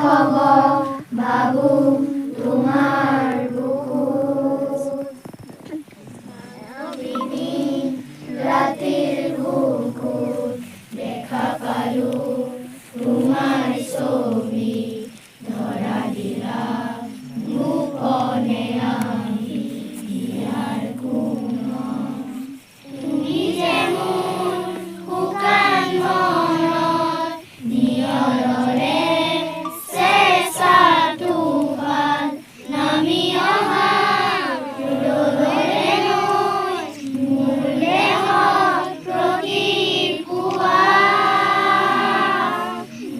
হব ভাবো তোমাৰ বুকুত দিন ৰাতিৰ বুকুত দেখা পালো তোমাৰ ছবি ধৰা দিলা গোপনে আমি ইয়াৰ কোন তুমি যে মোৰ শুকান মনত নিয়ৰৰে চেঁচা তুফান নামি অহা ৰ'দৰে নৈ মোৰ দেহত প্ৰতিপুৱা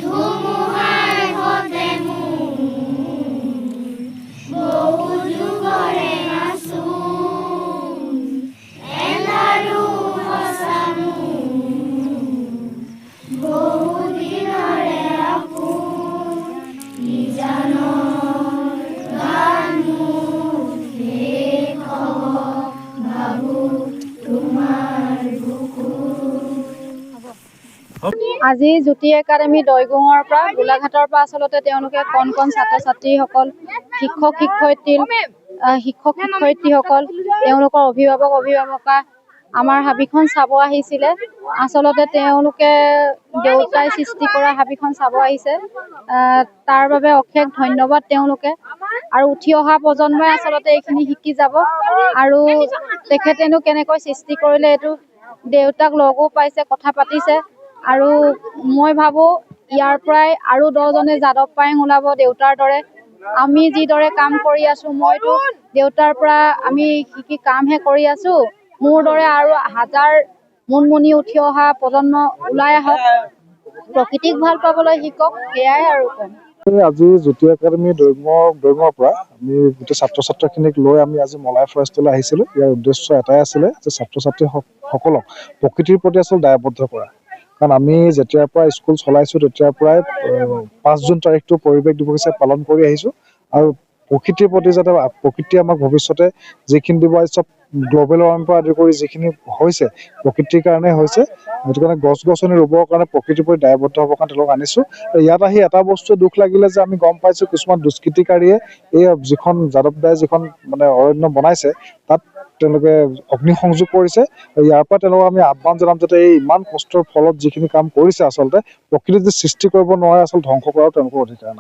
ধুমুহাৰ সতে মোৰ বহু যুগৰে মাচোন এন্ধাৰো সঁচা বহু দিনৰে আপোন নিজানৰ গান মোৰ শেষ হ'ব ভাবো তোমাৰ বুকুত আজি জ্যোতি একাডেমী দৈগুঙৰ পৰা গোলাঘাটৰ পৰা আচলতে তেওঁলোকে কণ কণ ছাত্ৰ ছাত্ৰীসকল শিক্ষক শিক্ষয়িত্ৰীসকল তেওঁলোকৰ অভিভাৱিকা আমাৰ হাবিখন চাব আহিছিলে। আচলতে তেওঁলোকে দেউতাই সৃষ্টি কৰা হাবিখন চাব আহিছে, তাৰ বাবে অশেষ ধন্যবাদ তেওঁলোকে। আৰু উঠি অহা প্ৰজন্মই আচলতে এইখিনি শিকি যাব আৰু তেখেতেনো কেনেকৈ সৃষ্টি কৰিলে এইটো দেউতাক লগো পাইছে, কথা পাতিছে। আৰু মই ভাবোঁ ইয়াৰ পৰাই আৰু 10জনে যাদৱ পায়েং ওলাব দেউতাৰ দৰে। আমি যিদৰে কাম কৰি আছোঁ, মইতো দেউতাৰ পৰা আমি শিকি কামহে কৰি আছোঁ, মোৰ দৰে আৰু হাজাৰ মুনমুনি উঠি অহা প্ৰজন্ম ওলাই আহক, প্ৰকৃতিক ভাল পাবলৈ শিকক, সেয়াই আৰু ক'ম। আজি জ্যোতি একাডেমী দৈগুঙৰ পৰা আমি গোটেই ছাত্ৰ ছাত্ৰীখিনিক লৈ আমি আজি মলাই ফৰেষ্টলৈ আহিছিলোঁ। ইয়াৰ উদ্দেশ্য এটাই আছিলে যে ছাত্ৰ ছাত্ৰীসকলক প্ৰকৃতিৰ প্ৰতি আচলতে দায়বদ্ধ কৰা। কাৰণ আমি যেতিয়াৰ পৰা স্কুল চলাইছোঁ তেতিয়াৰ পৰাই 5 জুন তাৰিখটো পৰিৱেশ দিৱস হিচাপে পালন কৰি আহিছোঁ। আৰু প্ৰকৃতিৰ প্ৰতি যাতে প্ৰকৃতিয়ে আমাক ভৱিষ্যতে যিখিনি দিব চব গ্ল'বেল ৱাৰ্মিং পৰা আদি কৰি যিখিনি হৈছে প্ৰকৃতিৰ কাৰণে হৈছে, সেইটো কাৰণে গছ গছনি ৰুবৰ কাৰণে প্ৰকৃতিৰ প্ৰতি দায়বদ্ধ হ'বৰ কাৰণে তেওঁলোকক আনিছোঁ। ইয়াত আহি এটা বস্তুৱে দুখ লাগিলে যে আমি গম পাইছোঁ কিছুমান দুষ্কৃতিকাৰীয়ে এই যিখন যাদৱদাই যিখন মানে অৰণ্য বনাইছে তাত তেওঁলোকে অগ্নিসংযোগ কৰিছে। ইয়াৰ পৰা তেওঁলোকক আমি আহ্বান জনাম যাতে এই ইমান কষ্টৰ ফলত যিখিনি কাম কৰিছে আচলতে প্ৰকৃতি যদি সৃষ্টি কৰিব নোৱাৰে আচলতে ধ্বংস কৰাও তেওঁলোকৰ অধিকাৰ নাই।